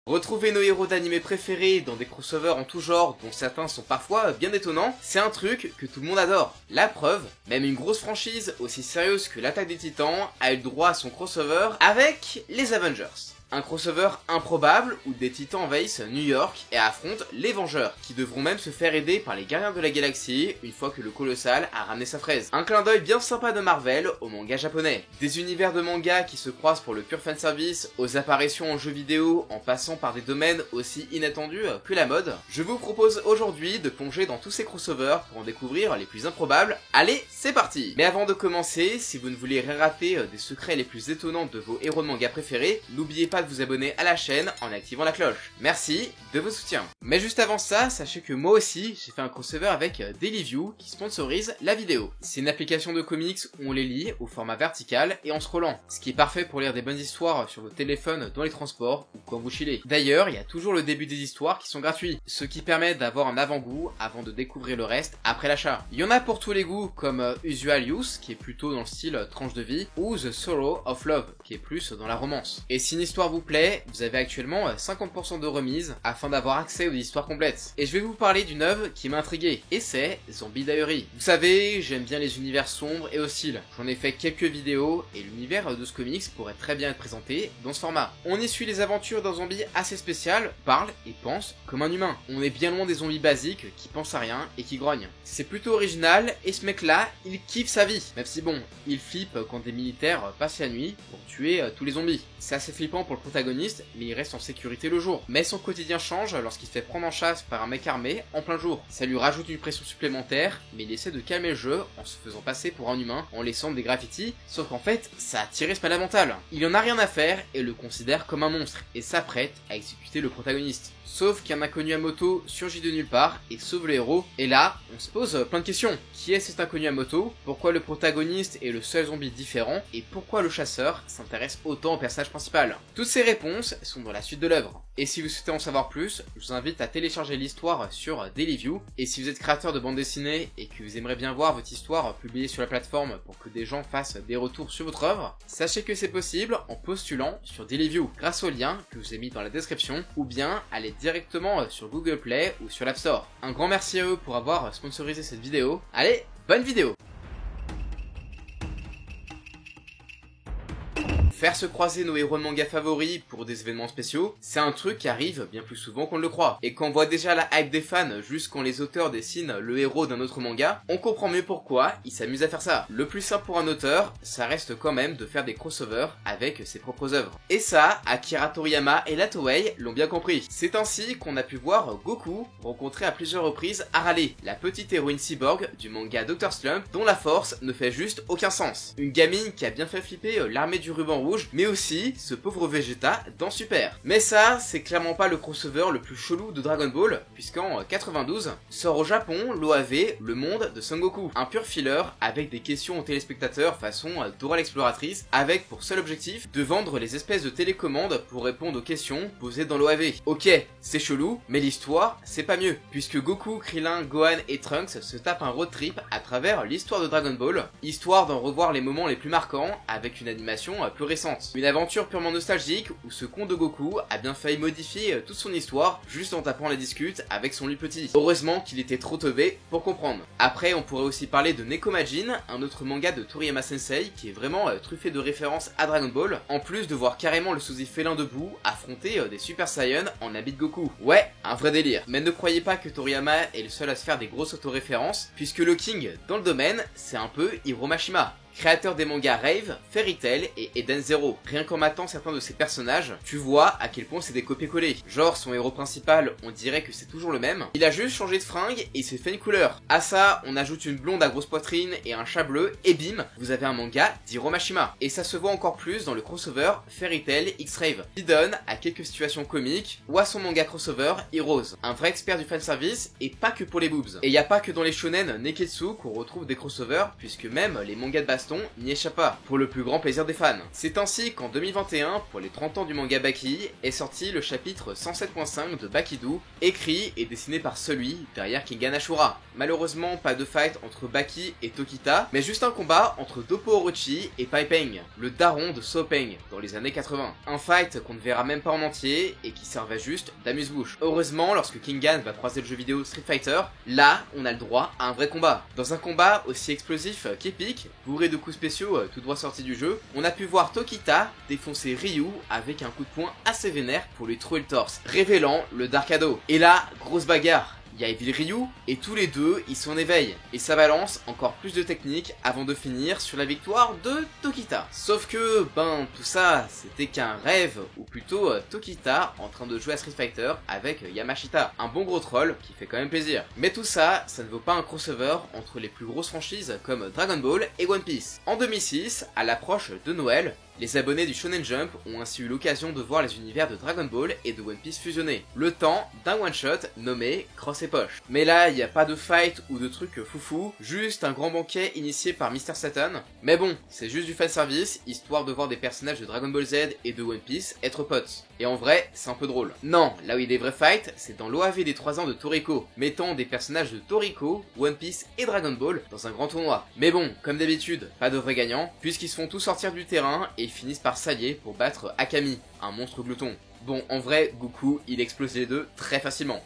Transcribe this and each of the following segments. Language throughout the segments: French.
Retrouver nos héros d'anime préférés dans des crossovers en tout genre, dont certains sont parfois bien étonnants, c'est un truc que tout le monde adore. La preuve, même une grosse franchise aussi sérieuse que l'Attaque des Titans a eu droit à son crossover avec les Avengers. Un crossover improbable où des titans envahissent New York et affrontent les Vengeurs, qui devront même se faire aider par les Gardiens de la Galaxie une fois que le Colossal a ramené sa fraise. Un clin d'œil bien sympa de Marvel au manga japonais. Des univers de manga qui se croisent pour le pur fanservice, aux apparitions en jeux vidéo en passant par des domaines aussi inattendus que la mode. Je vous propose aujourd'hui de plonger dans tous ces crossovers pour en découvrir les plus improbables. Allez, c'est parti! Mais avant de commencer, si vous ne voulez rien rater des secrets les plus étonnants de vos héros de manga préférés, n'oubliez pas de vous abonner à la chaîne en activant la cloche. Merci de vos soutiens. Mais juste avant ça, sachez que moi aussi, j'ai fait un crossover avec Dailyview qui sponsorise la vidéo. C'est une application de comics où on les lit au format vertical et en scrollant, ce qui est parfait pour lire des bonnes histoires sur vos téléphones dans les transports ou quand vous chillez. D'ailleurs, il y a toujours le début des histoires qui sont gratuits, ce qui permet d'avoir un avant-goût avant de découvrir le reste après l'achat. Il y en a pour tous les goûts comme Usual Youth qui est plutôt dans le style tranche de vie ou The Sorrow of Love qui est plus dans la romance. Et si une histoire vous plaît, vous avez actuellement 50% de remise afin d'avoir accès aux histoires complètes. Et je vais vous parler d'une œuvre qui m'a intrigué, et c'est Zombie Diary. Vous savez, j'aime bien les univers sombres et hostiles. J'en ai fait quelques vidéos, et l'univers de ce comics pourrait très bien être présenté dans ce format. On y suit les aventures d'un zombie assez spécial, parle et pense comme un humain. On est bien loin des zombies basiques qui pensent à rien et qui grognent. C'est plutôt original, et ce mec-là, il kiffe sa vie. Même si bon, il flippe quand des militaires passent la nuit pour tuer tous les zombies. C'est assez flippant pour le protagoniste, mais il reste en sécurité le jour. Mais son quotidien change lorsqu'il se fait prendre en chasse par un mec armé en plein jour. Ça lui rajoute une pression supplémentaire, mais il essaie de calmer le jeu en se faisant passer pour un humain, en laissant des graffitis, sauf qu'en fait, ça a tiré ce malade mental. Il en a rien à faire et le considère comme un monstre, et s'apprête à exécuter le protagoniste. Sauf qu'un inconnu à moto surgit de nulle part et sauve le héros, et là, on se pose plein de questions. Qui est cet inconnu à moto? Pourquoi le protagoniste est le seul zombie différent? Et pourquoi le chasseur s'intéresse autant au personnage principal? Toutes ces réponses sont dans la suite de l'œuvre. Et si vous souhaitez en savoir plus, je vous invite à télécharger l'histoire sur Dailyview. Et si vous êtes créateur de bande dessinée et que vous aimeriez bien voir votre histoire publiée sur la plateforme pour que des gens fassent des retours sur votre œuvre, sachez que c'est possible en postulant sur Dailyview grâce au lien que je vous ai mis dans la description, ou bien allez directement sur Google Play ou sur l'App Store. Un grand merci à eux pour avoir sponsorisé cette vidéo. Allez, bonne vidéo! Faire se croiser nos héros de manga favoris pour des événements spéciaux, c'est un truc qui arrive bien plus souvent qu'on ne le croit. Et quand on voit déjà la hype des fans juste quand les auteurs dessinent le héros d'un autre manga, on comprend mieux pourquoi ils s'amusent à faire ça. Le plus simple pour un auteur, ça reste quand même de faire des crossovers avec ses propres œuvres. Et ça, Akira Toriyama et la Toei l'ont bien compris. C'est ainsi qu'on a pu voir Goku rencontrer à plusieurs reprises Harale, la petite héroïne cyborg du manga Dr. Slump dont la force ne fait juste aucun sens. Une gamine qui a bien fait flipper l'armée du ruban rouge, mais aussi ce pauvre Vegeta dans Super. Mais ça, c'est clairement pas le crossover le plus chelou de Dragon Ball, puisqu'en 92, sort au Japon l'OAV, le monde de Son Goku. Un pur filler avec des questions aux téléspectateurs façon Dora l'exploratrice, avec pour seul objectif de vendre les espèces de télécommandes pour répondre aux questions posées dans l'OAV. Ok, c'est chelou, mais l'histoire, c'est pas mieux, puisque Goku, Krillin, Gohan et Trunks se tapent un road trip à travers l'histoire de Dragon Ball, histoire d'en revoir les moments les plus marquants avec une animation plus récente. Une aventure purement nostalgique où ce con de Goku a bien failli modifier toute son histoire juste en tapant la discute avec son lui petit. Heureusement qu'il était trop teubé pour comprendre. Après, on pourrait aussi parler de Nekomajin, un autre manga de Toriyama Sensei qui est vraiment truffé de références à Dragon Ball, en plus de voir carrément le sosie félin debout affronter des Super Saiyan en habit de Goku. Ouais, un vrai délire. Mais ne croyez pas que Toriyama est le seul à se faire des grosses autoréférences, puisque le king dans le domaine, c'est un peu Hiro Mashima, créateur des mangas Rave, Fairy Tail et Eden Zero. Rien qu'en matant certains de ses personnages, tu vois à quel point c'est des copier-coller. Genre son héros principal, on dirait que c'est toujours le même. Il a juste changé de fringue et il s'est fait une couleur. À ça, on ajoute une blonde à grosse poitrine et un chat bleu et bim, vous avez un manga d'Hiro Mashima. Et ça se voit encore plus dans le crossover Fairy Tail X-Rave, qui donne à quelques situations comiques ou à son manga crossover Heroes. Un vrai expert du fanservice et pas que pour les boobs. Et y a pas que dans les shonen Neketsu qu'on retrouve des crossovers, puisque même les mangas de baston baston n'y échappe pas, pour le plus grand plaisir des fans. C'est ainsi qu'en 2021, pour les 30 ans du manga Baki, est sorti le chapitre 107.5 de Bakidou, écrit et dessiné par celui derrière Kengan Ashura. Malheureusement, pas de fight entre Baki et Tokita, mais juste un combat entre Toppo Orochi et Pai Peng, le daron de So Peng, dans les années 80. Un fight qu'on ne verra même pas en entier et qui servait juste d'amuse-bouche. Heureusement, lorsque Kengan va croiser le jeu vidéo Street Fighter, là, on a le droit à un vrai combat. Dans un combat aussi explosif qu'épique, bourré de coups spéciaux tout droit sortis du jeu, on a pu voir Tokita défoncer Ryu avec un coup de poing assez vénère pour lui trouer le torse, révélant le Dark Hado. Et là, grosse bagarre. Il y a Evil Ryu, et tous les deux, ils sont en éveil. Et ça balance encore plus de technique avant de finir sur la victoire de Tokita. Sauf que, tout ça, c'était qu'un rêve, ou plutôt Tokita en train de jouer à Street Fighter avec Yamashita. Un bon gros troll qui fait quand même plaisir. Mais tout ça, ça ne vaut pas un crossover entre les plus grosses franchises comme Dragon Ball et One Piece. En 2006, à l'approche de Noël, les abonnés du Shonen Jump ont ainsi eu l'occasion de voir les univers de Dragon Ball et de One Piece fusionnés, le temps d'un one-shot nommé Cross et Poche. Mais là, il n'y a pas de fight ou de trucs foufou, juste un grand banquet initié par Mr. Satan. Mais bon, c'est juste du fanservice, histoire de voir des personnages de Dragon Ball Z et de One Piece être potes. Et en vrai, c'est un peu drôle. Non, là où il y a des vrais fights, c'est dans l'OAV des 3 ans de Toriko, mettant des personnages de Toriko, One Piece et Dragon Ball dans un grand tournoi. Mais bon, comme d'habitude, pas de vrais gagnants, puisqu'ils se font tous sortir du terrain et finissent par s'allier pour battre Akami, un monstre glouton. Bon, en vrai, Goku, il explose les deux très facilement.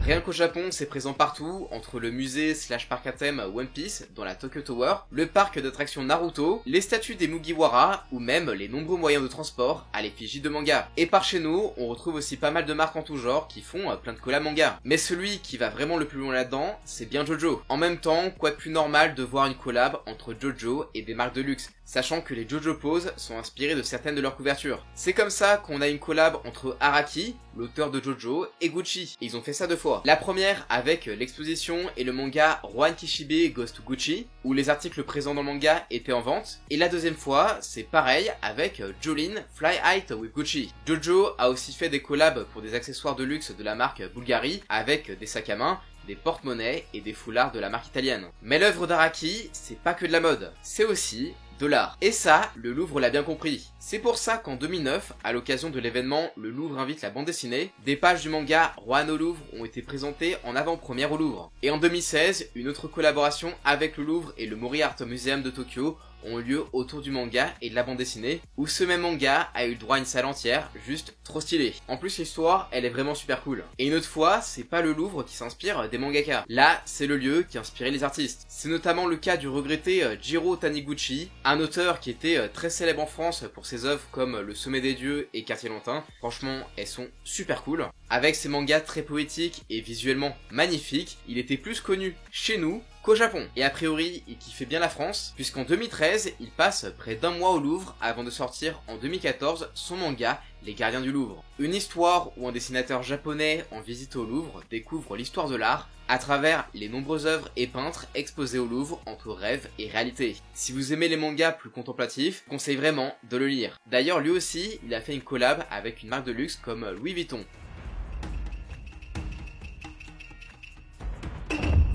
Rien qu'au Japon, c'est présent partout, entre le musée / parc à thème One Piece, dans la Tokyo Tower, le parc d'attractions Naruto, les statues des Mugiwara, ou même les nombreux moyens de transport à l'effigie de manga. Et par chez nous, on retrouve aussi pas mal de marques en tout genre qui font plein de collabs manga. Mais celui qui va vraiment le plus loin là-dedans, c'est bien Jojo. En même temps, quoi de plus normal de voir une collab entre Jojo et des marques de luxe, sachant que les Jojo Pose sont inspirés de certaines de leurs couvertures. C'est comme ça qu'on a une collab entre Araki, l'auteur de Jojo, et Gucci. Et ils ont fait ça 2 fois. La première avec l'exposition et le manga Rohan Kishibe Goes to Gucci, où les articles présents dans le manga étaient en vente. Et la deuxième fois, c'est pareil avec Jolin Fly High with Gucci. Jojo a aussi fait des collabs pour des accessoires de luxe de la marque Bulgari, avec des sacs à main, des porte-monnaies et des foulards de la marque italienne. Mais l'œuvre d'Araki, c'est pas que de la mode, c'est aussi de l'art. Et ça, le Louvre l'a bien compris. C'est pour ça qu'en 2009, à l'occasion de l'événement Le Louvre invite la bande dessinée, des pages du manga Rohan au Louvre ont été présentées en avant-première au Louvre. Et en 2016, une autre collaboration avec le Louvre et le Mori Art Museum de Tokyo ont eu lieu autour du manga et de la bande dessinée, où ce même manga a eu le droit à une salle entière, juste trop stylé. En plus l'histoire, elle est vraiment super cool. Et une autre fois, c'est pas le Louvre qui s'inspire des mangaka. Là, c'est le lieu qui a inspiré les artistes. C'est notamment le cas du regretté Jiro Taniguchi, un auteur qui était très célèbre en France pour ses œuvres comme Le Sommet des Dieux et Quartier Lointain. Franchement, elles sont super cool. Avec ses mangas très poétiques et visuellement magnifiques, il était plus connu chez nous qu'au Japon. Et a priori, il kiffait bien la France, puisqu'en 2013, il passe près d'1 mois au Louvre avant de sortir en 2014 son manga Les Gardiens du Louvre. Une histoire où un dessinateur japonais en visite au Louvre découvre l'histoire de l'art à travers les nombreuses œuvres et peintres exposés au Louvre entre rêve et réalité. Si vous aimez les mangas plus contemplatifs, je conseille vraiment de le lire. D'ailleurs, lui aussi, il a fait une collab avec une marque de luxe comme Louis Vuitton.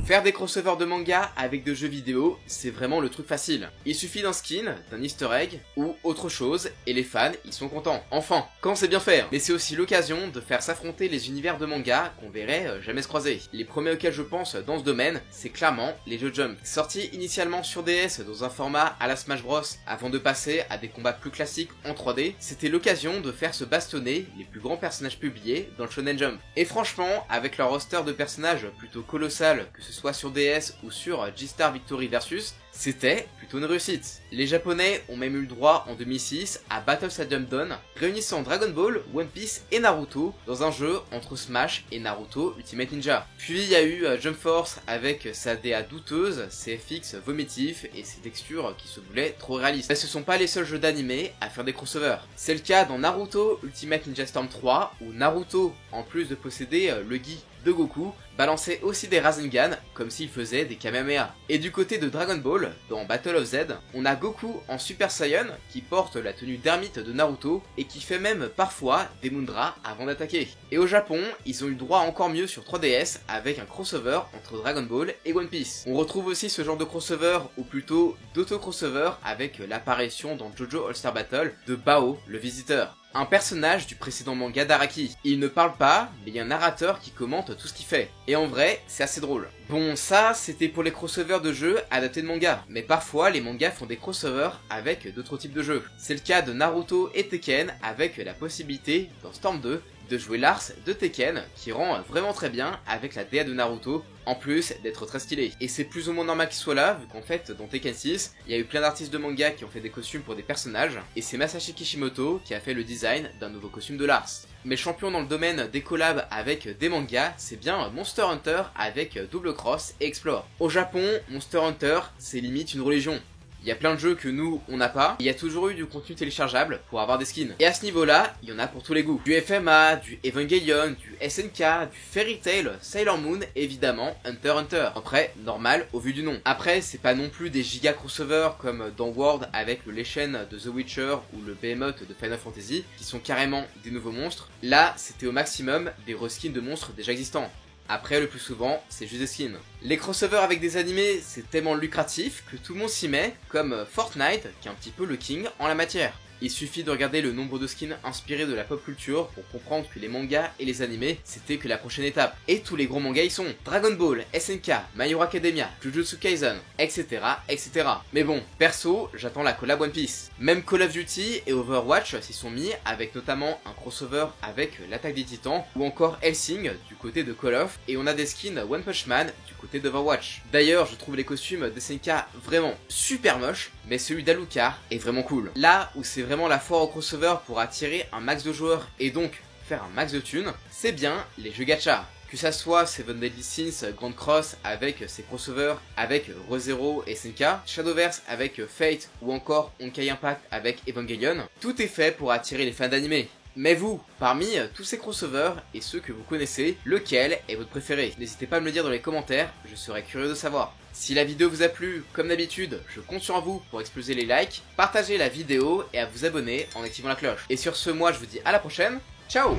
Faire des crossovers de manga avec de jeux vidéo, c'est vraiment le truc facile. Il suffit d'un skin, d'un easter egg, ou autre chose, et les fans, ils sont contents. Enfin, quand c'est bien fait. Mais c'est aussi l'occasion de faire s'affronter les univers de manga qu'on verrait jamais se croiser. Les premiers auxquels je pense dans ce domaine, c'est clairement les jeux Jump. Sortis initialement sur DS dans un format à la Smash Bros, avant de passer à des combats plus classiques en 3D, c'était l'occasion de faire se bastonner les plus grands personnages publiés dans le Shonen Jump. Et franchement, avec leur roster de personnages plutôt colossal, que ce soit sur DS ou sur G-Star Victory Versus, c'était plutôt une réussite. Les Japonais ont même eu le droit en 2006 à Battle Stadium Dawn, réunissant Dragon Ball, One Piece et Naruto dans un jeu entre Smash et Naruto Ultimate Ninja. Puis il y a eu Jump Force avec sa DA douteuse, ses FX vomitifs et ses textures qui se voulaient trop réalistes. Mais ce sont pas les seuls jeux d'anime à faire des crossovers. C'est le cas dans Naruto Ultimate Ninja Storm 3 où Naruto, en plus de posséder le Gi de Goku balançait aussi des Rasengan comme s'il faisait des Kamehameha. Et du côté de Dragon Ball, dans Battle of Z, on a Goku en Super Saiyan qui porte la tenue d'ermite de Naruto et qui fait même parfois des Mundra avant d'attaquer. Et au Japon, ils ont eu le droit à encore mieux sur 3DS avec un crossover entre Dragon Ball et One Piece. On retrouve aussi ce genre de crossover, ou plutôt d'auto-crossover, avec l'apparition dans JoJo All-Star Battle de Bao, le visiteur. Un personnage du précédent manga d'Araki. Il ne parle pas, mais il y a un narrateur qui commente tout ce qu'il fait. Et en vrai, c'est assez drôle. Bon, ça, c'était pour les crossovers de jeux adaptés de manga. Mais parfois, les mangas font des crossovers avec d'autres types de jeux. C'est le cas de Naruto et Tekken, avec la possibilité, dans Storm 2, de jouer Lars de Tekken, qui rend vraiment très bien avec la DA de Naruto, en plus d'être très stylé. Et c'est plus ou moins normal qu'il soit là, vu qu'en fait, dans Tekken 6, il y a eu plein d'artistes de manga qui ont fait des costumes pour des personnages, et c'est Masashi Kishimoto qui a fait le design d'un nouveau costume de Lars. Mais champion dans le domaine des collabs avec des mangas, c'est bien Monster Hunter avec Double Cross et Explore. Au Japon, Monster Hunter, c'est limite une religion. Il y a plein de jeux que nous, on n'a pas, et il y a toujours eu du contenu téléchargeable pour avoir des skins. Et à ce niveau-là, il y en a pour tous les goûts. Du FMA, du Evangelion, du SNK, du Fairy Tail, Sailor Moon, évidemment, Hunter x Hunter. Après, normal au vu du nom. Après, c'est pas non plus des giga crossovers comme dans World avec le Leshen de The Witcher ou le Behemoth de Final Fantasy, qui sont carrément des nouveaux monstres. Là, c'était au maximum des reskins de monstres déjà existants. Après, le plus souvent, c'est juste des skins. Les crossovers avec des animés, c'est tellement lucratif que tout le monde s'y met, comme Fortnite, qui est un petit peu le king en la matière. Il suffit de regarder le nombre de skins inspirés de la pop culture pour comprendre que les mangas et les animés, c'était que la prochaine étape. Et tous les gros mangas y sont. Dragon Ball, SNK, My Hero Academia, Jujutsu Kaisen, etc., etc. Mais bon, perso, j'attends la collab One Piece. Même Call of Duty et Overwatch s'y sont mis, avec notamment un crossover avec l'attaque des titans, ou encore Hellsing du côté de Call of, et on a des skins One Punch Man du côté d'Overwatch. D'ailleurs, je trouve les costumes d'SNK vraiment super moches, mais celui d'Alucard est vraiment cool. Là où c'est vraiment la foire au crossover pour attirer un max de joueurs et donc faire un max de thunes, c'est bien les jeux gacha. Que ça soit Seven Deadly Sins Grand Cross avec ses crossovers avec ReZero et SNK, Shadowverse avec Fate ou encore Honkai Impact avec Evangelion, tout est fait pour attirer les fans d'anime. Mais vous, parmi tous ces crossovers et ceux que vous connaissez, lequel est votre préféré? N'hésitez pas à me le dire dans les commentaires, je serais curieux de savoir. Si la vidéo vous a plu, comme d'habitude, je compte sur vous pour exploser les likes, partager la vidéo et à vous abonner en activant la cloche. Et sur ce, moi je vous dis à la prochaine, ciao!